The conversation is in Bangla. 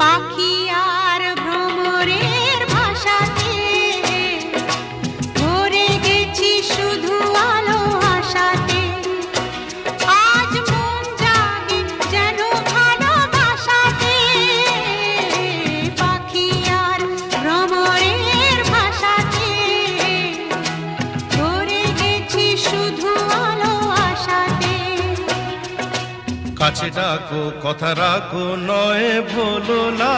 পাখি আর ভ্রমরের ভাষাতে ভরে গেছি শুধু আলো আশাতে। আজ মন জাগে যেন ভালোবাসাতে, পাখি আর ভ্রমরের ভাষাতে ভরে গেছি শুধু আলো আশাতে। কাছে ডাকো কথা রাখো নয় ভোলো না,